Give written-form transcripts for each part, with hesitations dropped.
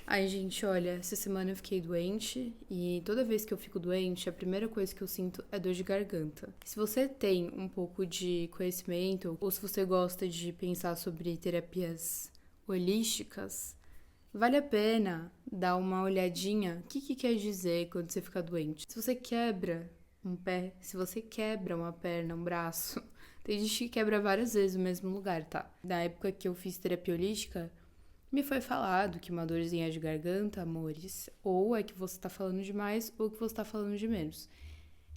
Ai, gente, olha, essa semana eu fiquei doente e toda vez que eu fico doente, a primeira coisa que eu sinto é dor de garganta. Se você tem um pouco de conhecimento ou se você gosta de pensar sobre terapias holísticas, vale a pena dar uma olhadinha. O que quer dizer quando você fica doente? Se você quebra um pé, se você quebra uma perna, um braço, tem gente que quebra várias vezes no mesmo lugar, tá? Na época que eu fiz terapia holística, me foi falado que uma dorzinha de garganta, amores, ou é que você tá falando demais ou que você tá falando de menos.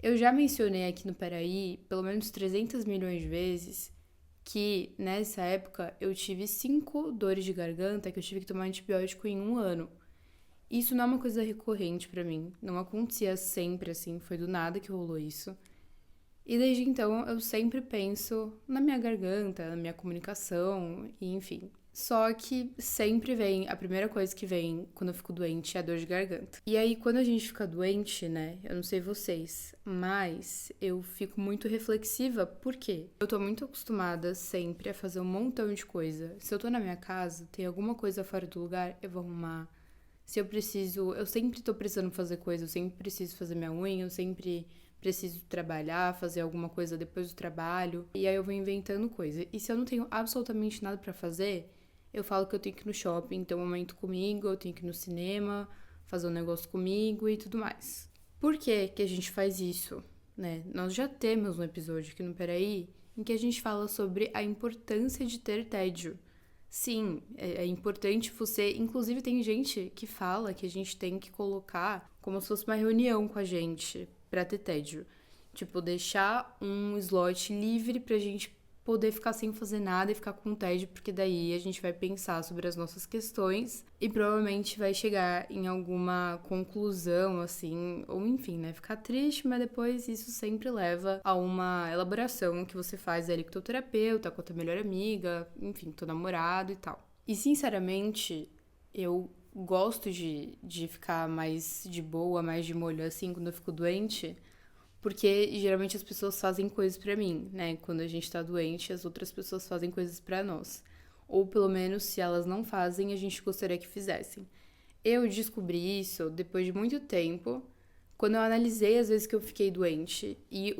Eu já mencionei aqui no Peraí, pelo menos 300 milhões de vezes, que nessa época eu tive 5 dores de garganta que eu tive que tomar antibiótico em um ano. Isso não é uma coisa recorrente pra mim, não acontecia sempre assim, foi do nada que rolou isso. E desde então eu sempre penso na minha garganta, na minha comunicação, e enfim. Só que sempre vem, a primeira coisa que vem quando eu fico doente é a dor de garganta. E aí, quando a gente fica doente, né? Eu não sei vocês, mas eu fico muito reflexiva, por quê? Eu tô muito acostumada sempre a fazer um montão de coisa. Se eu tô na minha casa, tem alguma coisa fora do lugar, eu vou arrumar. Se eu preciso, eu sempre tô precisando fazer coisa, eu sempre preciso fazer minha unha, eu sempre preciso trabalhar, fazer alguma coisa depois do trabalho. E aí eu vou inventando coisa. E se eu não tenho absolutamente nada pra fazer, eu falo que eu tenho que ir no shopping, ter um momento comigo, eu tenho que ir no cinema, fazer um negócio comigo e tudo mais. Por que que a gente faz isso, né? Nós já temos um episódio aqui no Peraí em que a gente fala sobre a importância de ter tédio. Sim, é importante você. Inclusive, tem gente que fala que a gente tem que colocar como se fosse uma reunião com a gente pra ter tédio. Tipo, deixar um slot livre pra gente poder ficar sem fazer nada e ficar com tédio, porque daí a gente vai pensar sobre as nossas questões e provavelmente vai chegar em alguma conclusão, assim, ou enfim, né? Ficar triste, mas depois isso sempre leva a uma elaboração que você faz ali com o teu terapeuta, com a tua melhor amiga, enfim, com teu namorado e tal. E sinceramente, eu gosto de ficar mais de boa, mais de molho assim quando eu fico doente. Porque geralmente as pessoas fazem coisas pra mim, né? Quando a gente tá doente, as outras pessoas fazem coisas pra nós. Ou pelo menos, se elas não fazem, a gente gostaria que fizessem. Eu descobri isso depois de muito tempo, quando eu analisei as vezes que eu fiquei doente e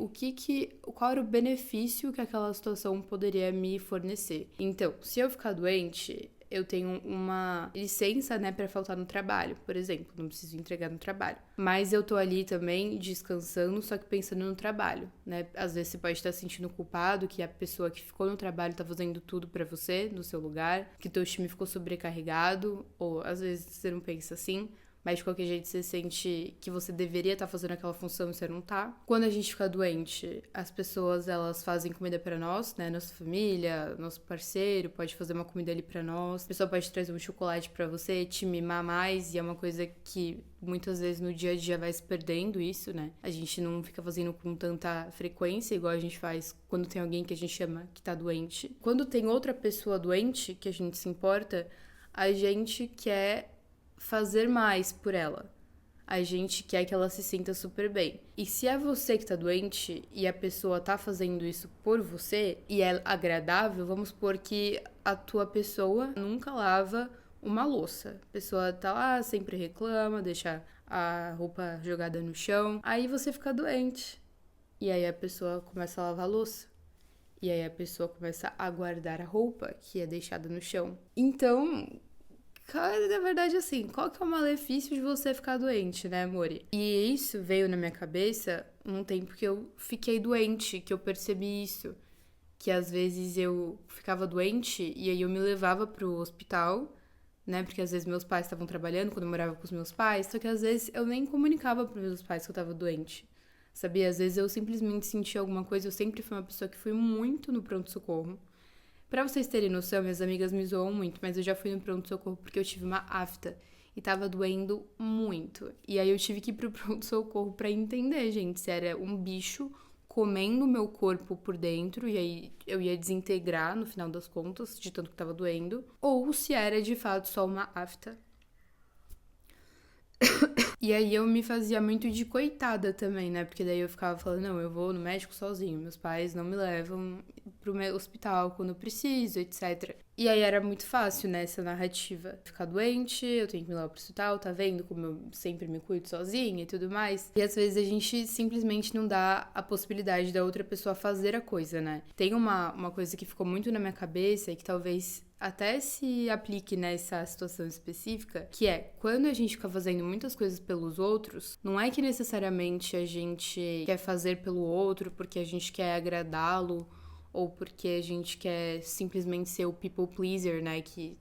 qual era o benefício que aquela situação poderia me fornecer. Então, se eu ficar doente, eu tenho uma licença, né, para faltar no trabalho, por exemplo, não preciso entregar no trabalho. Mas eu tô ali também descansando, só que pensando no trabalho, né? Às vezes você pode estar se sentindo culpado que a pessoa que ficou no trabalho tá fazendo tudo para você, no seu lugar, que teu time ficou sobrecarregado, ou às vezes você não pensa assim, mas de qualquer jeito você sente que você deveria estar fazendo aquela função e você não tá. Quando a gente fica doente, as pessoas, elas fazem comida pra nós, né? Nossa família, nosso parceiro pode fazer uma comida ali pra nós. A pessoa pode trazer um chocolate pra você, te mimar mais, e é uma coisa que muitas vezes no dia a dia vai se perdendo isso, né? A gente não fica fazendo com tanta frequência, igual a gente faz quando tem alguém que a gente chama que tá doente. Quando tem outra pessoa doente, que a gente se importa, a gente quer fazer mais por ela. A gente quer que ela se sinta super bem. E se é você que tá doente e a pessoa tá fazendo isso por você e é agradável, vamos supor que a tua pessoa nunca lava uma louça. A pessoa tá lá, sempre reclama, deixa a roupa jogada no chão. Aí você fica doente. E aí a pessoa começa a lavar a louça. E aí a pessoa começa a guardar a roupa que é deixada no chão. Então, cara, na verdade, assim, qual que é o malefício de você ficar doente, né, amore? E isso veio na minha cabeça um tempo que eu fiquei doente, que eu percebi isso. Que às vezes eu ficava doente e aí eu me levava pro hospital, né? Porque às vezes meus pais estavam trabalhando quando eu morava com os meus pais, só que às vezes eu nem comunicava pros meus pais que eu tava doente. Sabia? Às vezes eu simplesmente sentia alguma coisa, eu sempre fui uma pessoa que fui muito no pronto-socorro. Pra vocês terem noção, minhas amigas me zoam muito, mas eu já fui no pronto-socorro porque eu tive uma afta e tava doendo muito. E aí eu tive que ir pro pronto-socorro pra entender, gente, se era um bicho comendo o meu corpo por dentro e aí eu ia desintegrar no final das contas, de tanto que tava doendo, ou se era de fato só uma afta. E aí eu me fazia muito de coitada também, né? Porque daí eu ficava falando, não, eu vou no médico sozinho, meus pais não me levam pro meu hospital quando eu preciso, etc. E aí era muito fácil, né, essa narrativa. Ficar doente, eu tenho que ir lá pro hospital, tá vendo como eu sempre me cuido sozinha e tudo mais. E às vezes a gente simplesmente não dá a possibilidade da outra pessoa fazer a coisa, né? Tem uma coisa que ficou muito na minha cabeça e que talvez até se aplique nessa situação específica, que é, quando a gente fica fazendo muitas coisas pelos outros, não é que necessariamente a gente quer fazer pelo outro porque a gente quer agradá-lo, ou porque a gente quer simplesmente ser o people pleaser, né, que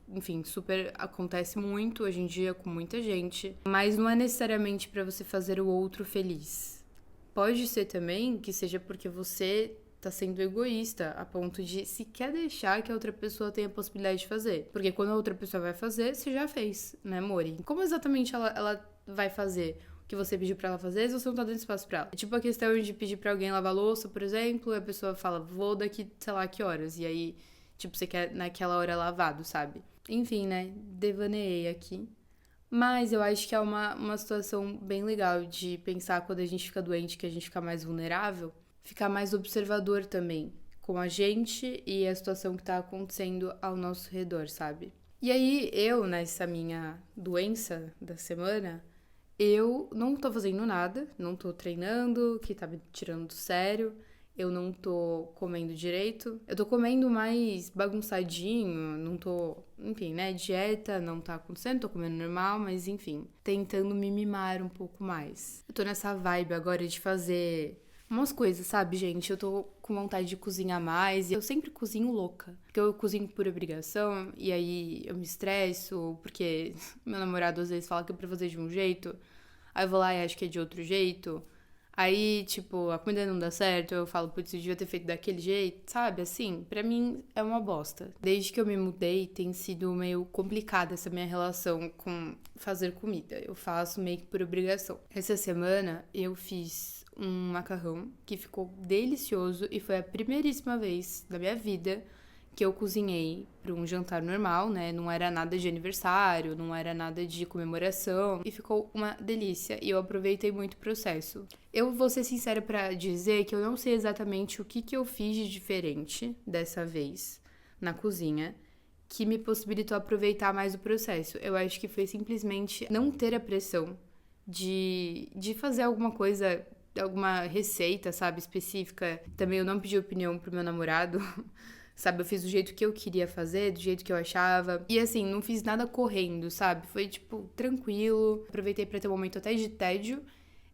enfim, super acontece muito hoje em dia com muita gente, mas não é necessariamente para você fazer o outro feliz. Pode ser também que seja porque você tá sendo egoísta a ponto de sequer deixar que a outra pessoa tenha a possibilidade de fazer. Porque quando a outra pessoa vai fazer, você já fez, né, Mori? Como exatamente ela vai fazer o que você pediu pra ela fazer se você não tá dando espaço pra ela? É tipo a questão de pedir pra alguém lavar louça, por exemplo, e a pessoa fala, vou daqui, sei lá, que horas. E aí, tipo, você quer naquela hora lavado, sabe? Enfim, né, devaneei aqui. Mas eu acho que é uma situação bem legal de pensar quando a gente fica doente, que a gente fica mais vulnerável, ficar mais observador também com a gente e a situação que tá acontecendo ao nosso redor, sabe? E aí, eu, nessa minha doença da semana, eu não tô fazendo nada, não tô treinando, que tá me tirando do sério. Eu não tô comendo direito. Eu tô comendo mais bagunçadinho, não tô, enfim, né, dieta não tá acontecendo, tô comendo normal, mas enfim, tentando me mimar um pouco mais. Eu tô nessa vibe agora de fazer umas coisas, sabe, gente? Eu tô com vontade de cozinhar mais e eu sempre cozinho louca. Porque eu cozinho por obrigação e aí eu me estresso, porque meu namorado às vezes fala que é pra fazer de um jeito, aí eu vou lá e acho que é de outro jeito. Aí, tipo, a comida não dá certo, eu falo, putz, eu devia ter feito daquele jeito, sabe? Assim, pra mim é uma bosta. Desde que eu me mudei, tem sido meio complicada essa minha relação com fazer comida. Eu faço meio que por obrigação. Essa semana eu fiz um macarrão que ficou delicioso e foi a primeiríssima vez da minha vida que eu cozinhei para um jantar normal, né? Não era nada de aniversário, não era nada de comemoração. E ficou uma delícia e eu aproveitei muito o processo. Eu vou ser sincera para dizer que eu não sei exatamente o que eu fiz de diferente dessa vez na cozinha que me possibilitou aproveitar mais o processo. Eu acho que foi simplesmente não ter a pressão de fazer alguma coisa, alguma receita, sabe, específica. Também eu não pedi opinião pro meu namorado. Sabe, eu fiz do jeito que eu queria fazer, do jeito que eu achava. E assim, não fiz nada correndo, sabe? Foi, tipo, tranquilo. Aproveitei pra ter um momento até de tédio,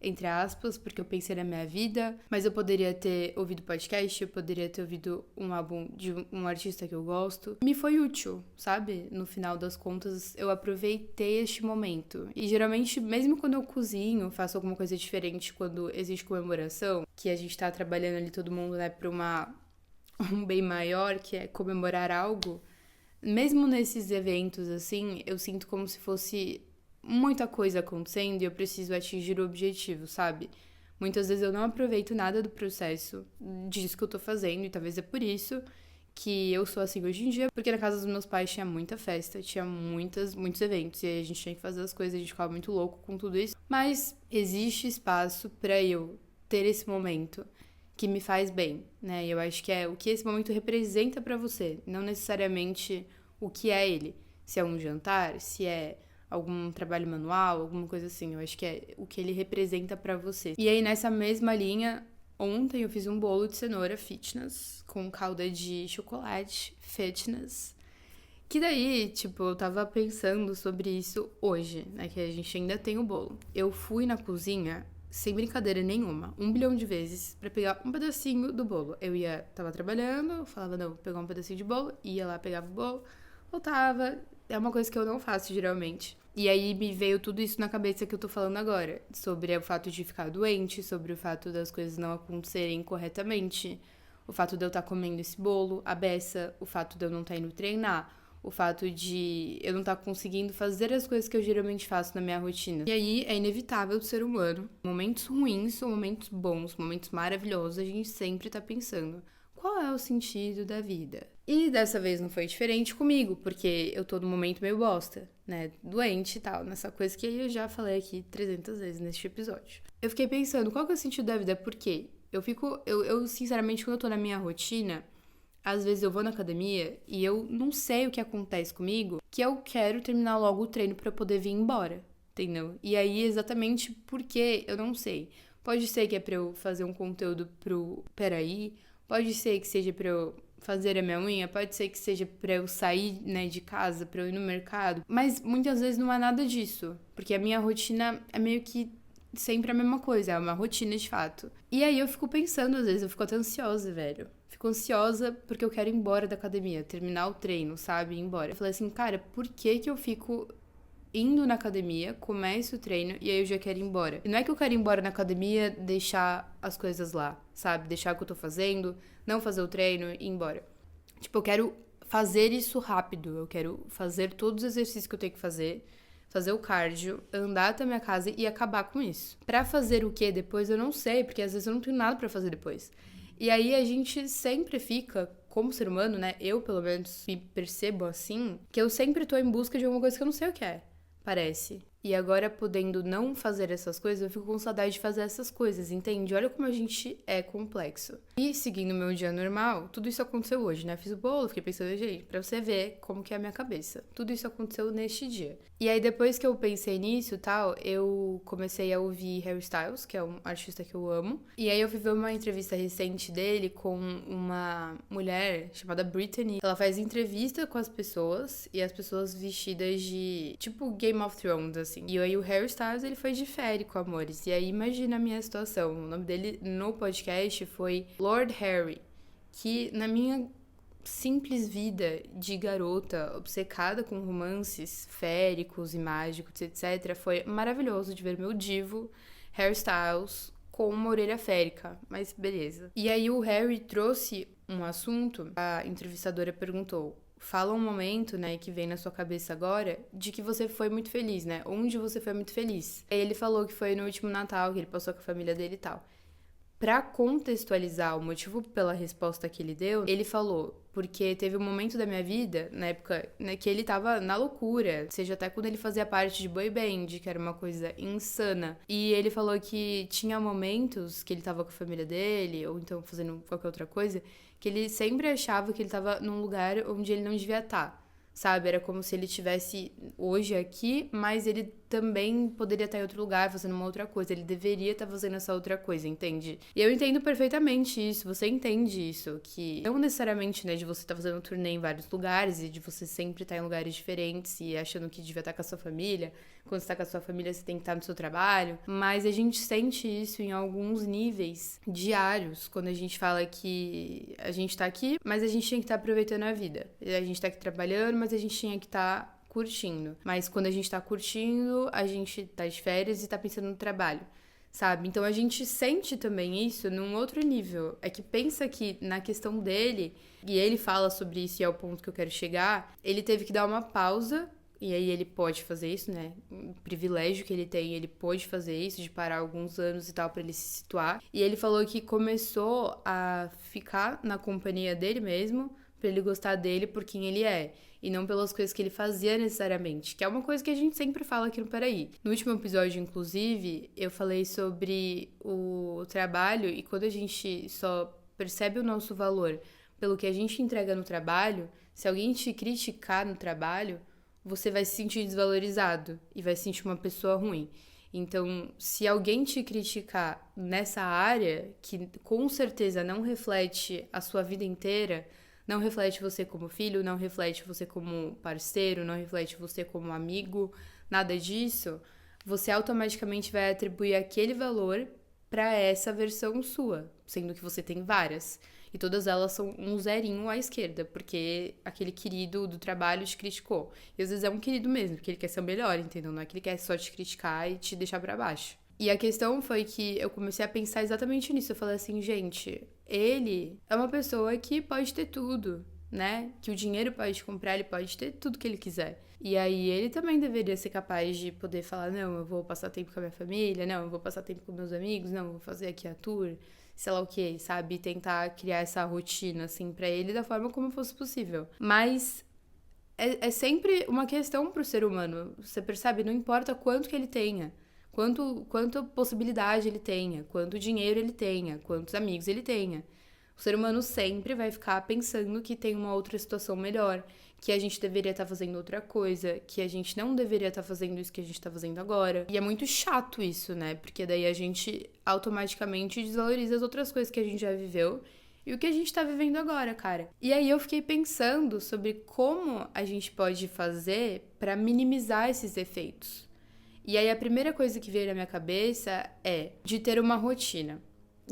entre aspas, porque eu pensei na minha vida. Mas eu poderia ter ouvido podcast, eu poderia ter ouvido um álbum de um artista que eu gosto. Me foi útil, sabe? No final das contas, eu aproveitei este momento. E geralmente, mesmo quando eu cozinho, faço alguma coisa diferente quando existe comemoração, que a gente tá trabalhando ali todo mundo, né, pra um bem maior, que é comemorar algo, mesmo nesses eventos, assim, eu sinto como se fosse muita coisa acontecendo e eu preciso atingir o objetivo, sabe? Muitas vezes eu não aproveito nada do processo disso que eu tô fazendo, e talvez é por isso que eu sou assim hoje em dia, porque na casa dos meus pais tinha muita festa, tinha muitos eventos, e aí a gente tinha que fazer as coisas, a gente ficava muito louco com tudo isso. Mas existe espaço pra eu ter esse momento que me faz bem, né? E eu acho que é o que esse momento representa pra você, não necessariamente o que é ele. Se é um jantar, se é algum trabalho manual, alguma coisa assim. Eu acho que é o que ele representa pra você. E aí, nessa mesma linha, ontem eu fiz um bolo de cenoura fitness com calda de chocolate fitness. Que daí, tipo, eu tava pensando sobre isso hoje, né? Que a gente ainda tem o bolo. Eu fui na cozinha sem brincadeira nenhuma, 1 bilhão de vezes, pra pegar um pedacinho do bolo. Tava trabalhando, falava, não, vou pegar um pedacinho de bolo, ia lá, pegava o bolo, voltava. É uma coisa que eu não faço, geralmente. E aí me veio tudo isso na cabeça que eu tô falando agora, sobre o fato de ficar doente, sobre o fato das coisas não acontecerem corretamente, o fato de eu estar comendo esse bolo, a beça, o fato de eu não estar indo treinar, o fato de eu não estar conseguindo fazer as coisas que eu geralmente faço na minha rotina. E aí é inevitável do ser humano. Momentos ruins ou momentos bons, momentos maravilhosos, a gente sempre tá pensando: qual é o sentido da vida? E dessa vez não foi diferente comigo, porque eu tô num momento meio bosta, né? Doente e tal, nessa coisa que eu já falei aqui 300 vezes neste episódio. Eu fiquei pensando, qual que é o sentido da vida? Por quê? Eu sinceramente, quando eu tô na minha rotina, Às vezes eu vou na academia e eu não sei o que acontece comigo, que eu quero terminar logo o treino pra eu poder vir embora, entendeu? E aí exatamente porque eu não sei. Pode ser que é pra eu fazer um conteúdo pro Peraí, pode ser que seja pra eu fazer a minha unha, pode ser que seja pra eu sair, né, de casa, pra eu ir no mercado, mas muitas vezes não é nada disso, porque a minha rotina é meio que sempre a mesma coisa, é uma rotina de fato. E aí eu fico pensando, às vezes, eu fico até ansiosa, velho. Fico ansiosa porque eu quero ir embora da academia, terminar o treino, sabe? Ir embora. Eu falei assim, cara, por que que eu fico indo na academia, começo o treino e aí eu já quero ir embora? E não é que eu quero ir embora na academia, deixar as coisas lá, sabe? Deixar o que eu tô fazendo, não fazer o treino e ir embora. Tipo, eu quero fazer isso rápido, eu quero fazer todos os exercícios que eu tenho que fazer o cardio, andar até minha casa e acabar com isso. Pra fazer o que depois eu não sei, porque às vezes eu não tenho nada pra fazer depois. E aí a gente sempre fica, como ser humano, né? Eu, pelo menos, me percebo assim, que eu sempre tô em busca de alguma coisa que eu não sei o que é, parece. E agora, podendo não fazer essas coisas, eu fico com saudade de fazer essas coisas, entende? Olha como a gente é complexo. E seguindo o meu dia normal, tudo isso aconteceu hoje, né? Fiz o bolo, fiquei pensando, gente, pra você ver como que é a minha cabeça. Tudo isso aconteceu neste dia. E aí, depois que eu pensei nisso e tal, eu comecei a ouvir Harry Styles, que é um artista que eu amo. E aí eu fui ver uma entrevista recente dele com uma mulher chamada Brittany. Ela faz entrevista com as pessoas, e as pessoas vestidas de, tipo, Game of Thrones, assim. E aí o Harry Styles, ele foi de férico, amores. E aí imagina a minha situação. O nome dele no podcast foi Lord Harry, que na minha simples vida de garota obcecada com romances féricos e mágicos, etc., foi maravilhoso de ver meu divo Harry Styles com uma orelha férica, mas beleza. E aí o Harry trouxe um assunto, a entrevistadora perguntou: fala um momento, né, que vem na sua cabeça agora, de que você foi muito feliz, né? Onde você foi muito feliz. Aí ele falou que foi no último Natal, que ele passou com a família dele e tal. Pra contextualizar o motivo pela resposta que ele deu, ele falou, porque teve um momento da minha vida, na época, né, que ele tava na loucura, seja até quando ele fazia parte de boy band, que era uma coisa insana. E ele falou que tinha momentos que ele tava com a família dele, ou então fazendo qualquer outra coisa, que ele sempre achava que ele tava num lugar onde ele não devia estar. Sabe? Era como se ele estivesse hoje aqui, mas ele também poderia estar em outro lugar fazendo uma outra coisa. Ele deveria estar fazendo essa outra coisa, entende? E eu entendo perfeitamente isso. Você entende isso. Que não necessariamente, né, de você estar fazendo turnê em vários lugares e de você sempre estar em lugares diferentes e achando que devia estar com a sua família. Quando você tá com a sua família, você tem que estar no seu trabalho. Mas a gente sente isso em alguns níveis diários, quando a gente fala que a gente tá aqui, mas a gente tinha que estar aproveitando a vida. A gente tá aqui trabalhando, mas a gente tinha que estar curtindo. Mas quando a gente tá curtindo, a gente tá de férias e tá pensando no trabalho, sabe? Então a gente sente também isso num outro nível. É que pensa que na questão dele, e ele fala sobre isso e é o ponto que eu quero chegar, ele teve que dar uma pausa. E aí ele pode fazer isso, né? Um privilégio que ele tem, ele pôde fazer isso, de parar alguns anos e tal pra ele se situar. E ele falou que começou a ficar na companhia dele mesmo, pra ele gostar dele por quem ele é. E não pelas coisas que ele fazia necessariamente, que é uma coisa que a gente sempre fala aqui no Peraí. No último episódio, inclusive, eu falei sobre o trabalho e quando a gente só percebe o nosso valor pelo que a gente entrega no trabalho, se alguém te criticar no trabalho, você vai se sentir desvalorizado e vai se sentir uma pessoa ruim. Então, se alguém te criticar nessa área, que com certeza não reflete a sua vida inteira, não reflete você como filho, não reflete você como parceiro, não reflete você como amigo, nada disso, você automaticamente vai atribuir aquele valor para essa versão sua, sendo que você tem várias. E todas elas são um zerinho à esquerda, porque aquele querido do trabalho te criticou. E às vezes é um querido mesmo, porque ele quer ser o melhor, entendeu? Não é que ele quer só te criticar e te deixar pra baixo. E a questão foi que eu comecei a pensar exatamente nisso. Eu falei assim, gente, ele é uma pessoa que pode ter tudo, né? Que o dinheiro pode comprar, ele pode ter tudo que ele quiser. E aí ele também deveria ser capaz de poder falar, não, eu vou passar tempo com a minha família, não, eu vou passar tempo com meus amigos, não, eu vou fazer aqui a tour, sei lá o que, sabe? Tentar criar essa rotina, assim, pra ele da forma como fosse possível. Mas é sempre uma questão pro ser humano, você percebe? Não importa quanto que ele tenha, quanto possibilidade ele tenha, quanto dinheiro ele tenha, quantos amigos ele tenha. O ser humano sempre vai ficar pensando que tem uma outra situação melhor, que a gente deveria estar fazendo outra coisa, que a gente não deveria estar fazendo isso que a gente tá fazendo agora. E é muito chato isso, né? Porque daí a gente automaticamente desvaloriza as outras coisas que a gente já viveu e o que a gente tá vivendo agora, cara. E aí eu fiquei pensando sobre como a gente pode fazer pra minimizar esses efeitos. E aí a primeira coisa que veio na minha cabeça é de ter uma rotina.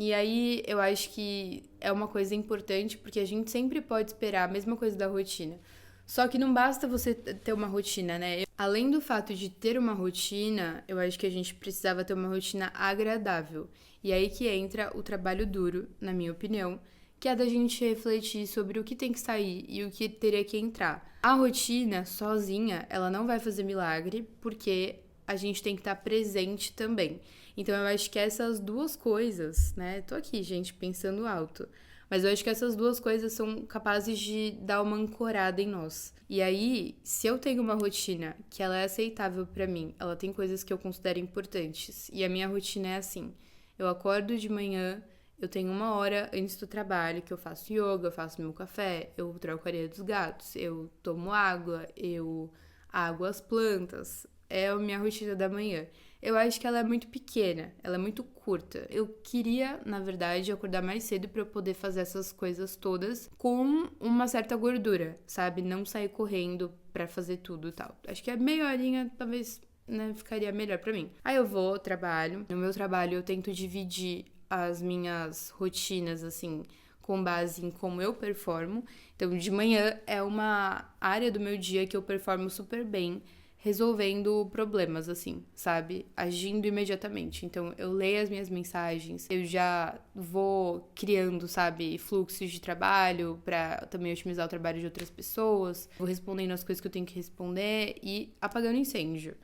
E aí eu acho que é uma coisa importante porque a gente sempre pode esperar a mesma coisa da rotina. Só que não basta você ter uma rotina, né? Além do fato de ter uma rotina, eu acho que a gente precisava ter uma rotina agradável. E aí que entra o trabalho duro, na minha opinião, que é da gente refletir sobre o que tem que sair e o que teria que entrar. A rotina, sozinha, ela não vai fazer milagre, porque a gente tem que estar presente também. Então eu acho que essas duas coisas, né? Tô aqui, gente, pensando alto. Mas eu acho que essas duas coisas são capazes de dar uma ancorada em nós. E aí, se eu tenho uma rotina que ela é aceitável pra mim, ela tem coisas que eu considero importantes, e a minha rotina é assim: eu acordo de manhã, eu tenho 1 hora antes do trabalho que eu faço yoga, eu faço meu café, eu troco a areia dos gatos, eu tomo água, eu aguo as plantas. É a minha rotina da manhã. Eu acho que ela é muito pequena, ela é muito curta. Eu queria, na verdade, acordar mais cedo para eu poder fazer essas coisas todas com uma certa gordura, sabe? Não sair correndo para fazer tudo e tal. Acho que a meia horinha talvez, né, ficaria melhor para mim. Aí eu vou, trabalho. No meu trabalho eu tento dividir as minhas rotinas assim com base em como eu performo. Então, de manhã é uma área do meu dia que eu performo super bem, resolvendo problemas, assim, sabe? Agindo imediatamente. Então, eu leio as minhas mensagens, eu já vou criando, sabe, fluxos de trabalho pra também otimizar o trabalho de outras pessoas, vou respondendo as coisas que eu tenho que responder e apagando incêndio.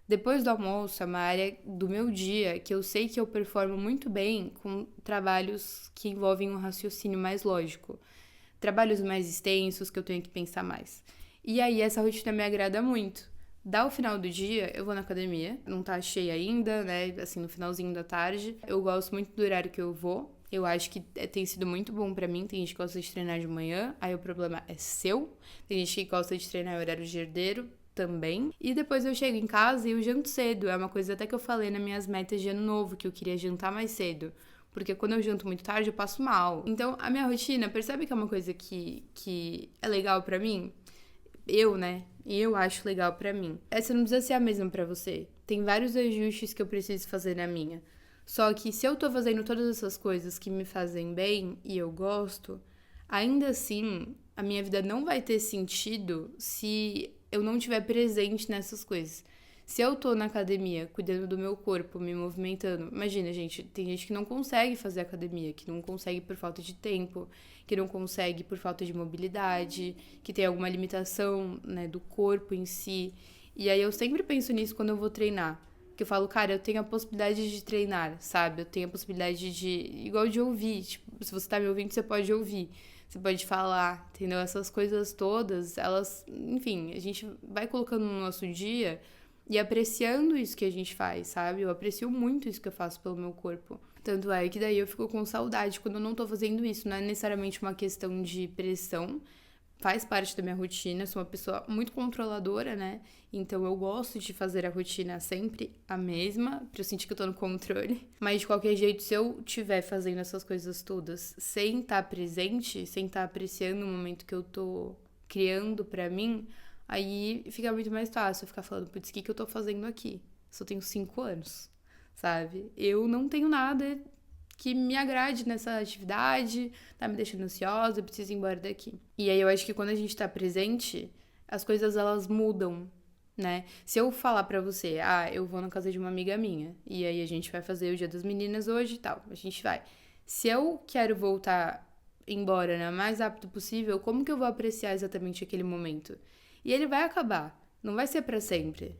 Depois do almoço, é uma área do meu dia que eu sei que eu performo muito bem com trabalhos que envolvem um raciocínio mais lógico. Trabalhos mais extensos que eu tenho que pensar mais. E aí, essa rotina me agrada muito. Dá o final do dia, eu vou na academia, não tá cheia ainda, né, assim, no finalzinho da tarde. Eu gosto muito do horário que eu vou, eu acho que tem sido muito bom pra mim. Tem gente que gosta de treinar de manhã, aí o problema é seu. Tem gente que gosta de treinar em horário de herdeiro também. E depois eu chego em casa e eu janto cedo, é uma coisa até que eu falei nas minhas metas de ano novo, que eu queria jantar mais cedo. Porque quando eu janto muito tarde, eu passo mal. Então, a minha rotina, percebe que é uma coisa que é legal pra mim? Eu acho legal pra mim. Essa não precisa ser a mesma pra você. Tem vários ajustes que eu preciso fazer na minha. Só que se eu tô fazendo todas essas coisas que me fazem bem e eu gosto, ainda assim, a minha vida não vai ter sentido se eu não estiver presente nessas coisas. Se eu tô na academia, cuidando do meu corpo, me movimentando, imagina, gente, tem gente que não consegue fazer academia, que não consegue por falta de tempo, que não consegue por falta de mobilidade, que tem alguma limitação, né, do corpo em si. E aí eu sempre penso nisso quando eu vou treinar. Que eu falo, cara, eu tenho a possibilidade de treinar, sabe? Eu tenho a possibilidade de, igual de ouvir. Tipo, se você tá me ouvindo, você pode ouvir. Você pode falar, entendeu? Essas coisas todas, elas, enfim, a gente vai colocando no nosso dia e apreciando isso que a gente faz, sabe? Eu aprecio muito isso que eu faço pelo meu corpo. Tanto é que daí eu fico com saudade quando eu não tô fazendo isso. Não é necessariamente uma questão de pressão, faz parte da minha rotina. Eu sou uma pessoa muito controladora, né? Então eu gosto de fazer a rotina sempre a mesma, pra eu sentir que eu tô no controle. Mas de qualquer jeito, se eu estiver fazendo essas coisas todas sem estar presente, sem estar apreciando o momento que eu tô criando pra mim, aí fica muito mais fácil eu ficar falando, putz, o que eu tô fazendo aqui? Só tenho 5 anos, sabe? Eu não tenho nada que me agrade nessa atividade, tá me deixando ansiosa, eu preciso ir embora daqui. E aí eu acho que quando a gente tá presente, as coisas elas mudam, né? Se eu falar pra você, eu vou na casa de uma amiga minha, e aí a gente vai fazer o Dia das Meninas hoje e tal, a gente vai. Se eu quero voltar embora, né, o mais rápido possível, como que eu vou apreciar exatamente aquele momento? E ele vai acabar. Não vai ser pra sempre.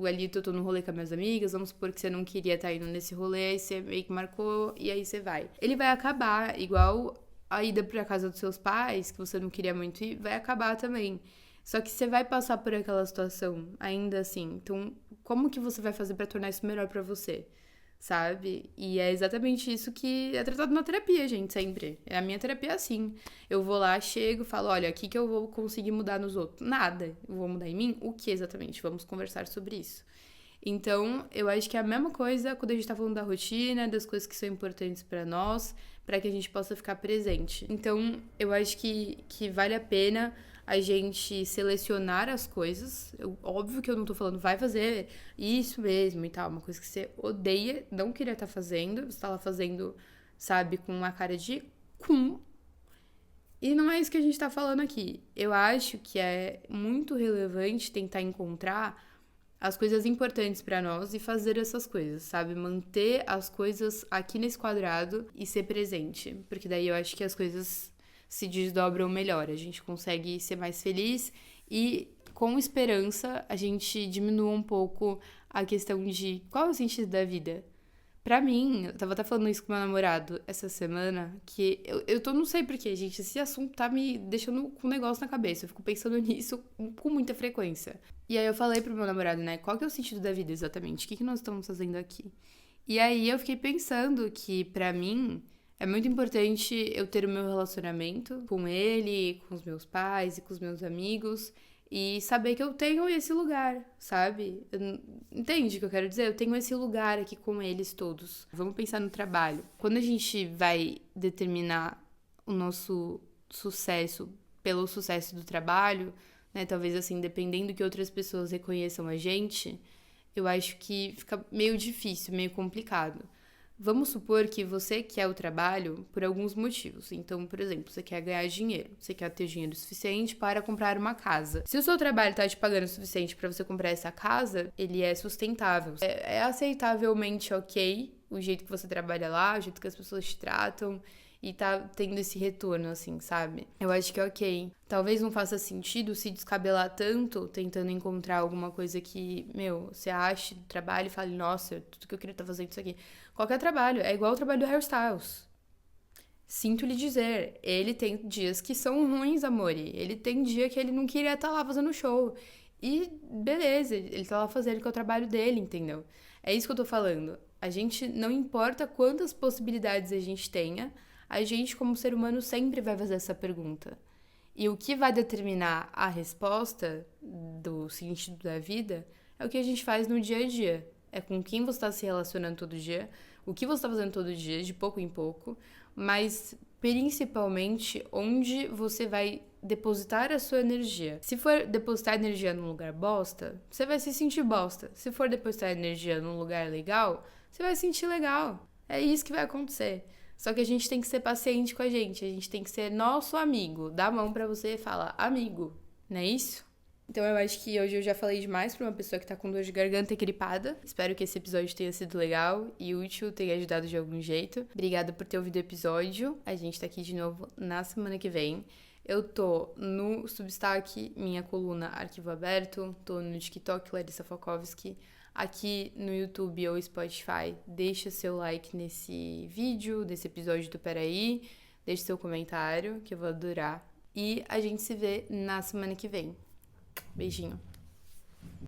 Ali eu tô no rolê com as minhas amigas, vamos supor que você não queria estar indo nesse rolê, aí você meio que marcou e aí você vai. Ele vai acabar, igual a ida pra casa dos seus pais, que você não queria muito ir, vai acabar também. Só que você vai passar por aquela situação ainda assim. Então, como que você vai fazer pra tornar isso melhor pra você? sabe? E é exatamente isso que é tratado na terapia, gente, sempre. A minha terapia é assim. Eu vou lá, chego, falo, olha, o que que eu vou conseguir mudar nos outros? Nada. Eu vou mudar em mim? O que exatamente? Vamos conversar sobre isso. Então, eu acho que é a mesma coisa quando a gente tá falando da rotina, das coisas que são importantes pra nós, pra que a gente possa ficar presente. Então, eu acho que vale a pena a gente selecionar as coisas. Óbvio que eu não tô falando, vai fazer isso mesmo e tal, uma coisa que você odeia, não queria estar fazendo, você tá lá fazendo, sabe, com uma cara de cum. E não é isso que a gente tá falando aqui. Eu acho que é muito relevante tentar encontrar as coisas importantes pra nós e fazer essas coisas, sabe? Manter as coisas aqui nesse quadrado e ser presente, porque daí eu acho que as coisas se desdobram melhor, a gente consegue ser mais feliz e com esperança a gente diminua um pouco a questão de qual é o sentido da vida. Pra mim, eu tava até falando isso com meu namorado essa semana, que eu tô, não sei porquê, gente, esse assunto tá me deixando com um negócio na cabeça. Eu fico pensando nisso com muita frequência. E aí eu falei pro meu namorado, né, qual que é o sentido da vida exatamente? O que que nós estamos fazendo aqui? E aí eu fiquei pensando que, pra mim, é muito importante eu ter o meu relacionamento com ele, com os meus pais e com os meus amigos e saber que eu tenho esse lugar, sabe? Entende o que eu quero dizer? Eu tenho esse lugar aqui com eles todos. Vamos pensar no trabalho. Quando a gente vai determinar o nosso sucesso pelo sucesso do trabalho, né? Talvez assim, dependendo que outras pessoas reconheçam a gente, eu acho que fica meio difícil, meio complicado. Vamos supor que você quer o trabalho por alguns motivos. Então, por exemplo, você quer ganhar dinheiro, você quer ter dinheiro suficiente para comprar uma casa. Se o seu trabalho está te pagando o suficiente para você comprar essa casa, ele é sustentável. É aceitavelmente ok o jeito que você trabalha lá, o jeito que as pessoas te tratam e tá tendo esse retorno, assim, sabe? Eu acho que é ok. Talvez não faça sentido se descabelar tanto tentando encontrar alguma coisa que, meu, você ache do trabalho e fale, nossa, tudo que eu queria estar fazendo isso aqui. Qualquer trabalho, é igual o trabalho do hairstyles. Sinto lhe dizer, ele tem dias que são ruins, amore. Ele tem dia que ele não queria estar lá fazendo show. E beleza, ele tá lá fazendo que é o trabalho dele, entendeu? É isso que eu tô falando. A gente, não importa quantas possibilidades a gente tenha, a gente, como ser humano, sempre vai fazer essa pergunta. E o que vai determinar a resposta do sentido da vida é o que a gente faz no dia a dia. É com quem você está se relacionando todo dia, o que você está fazendo todo dia, de pouco em pouco, mas principalmente onde você vai depositar a sua energia. Se for depositar energia num lugar bosta, você vai se sentir bosta. Se for depositar energia num lugar legal, você vai se sentir legal. É isso que vai acontecer. Só que a gente tem que ser paciente com a gente tem que ser nosso amigo. Dá a mão pra você e fala, amigo, não é isso? Então eu acho que hoje eu já falei demais pra uma pessoa que tá com dor de garganta e gripada. Espero que esse episódio tenha sido legal e útil, tenha ajudado de algum jeito. Obrigada por ter ouvido o episódio. A gente tá aqui de novo na semana que vem. Eu tô no Substack, minha coluna Arquivo Aberto. Tô no TikTok, Larissa Fokovski. Aqui no YouTube ou Spotify, deixa seu like nesse vídeo, desse episódio do Peraí. Deixa seu comentário, que eu vou adorar. E a gente se vê na semana que vem. Beijinho.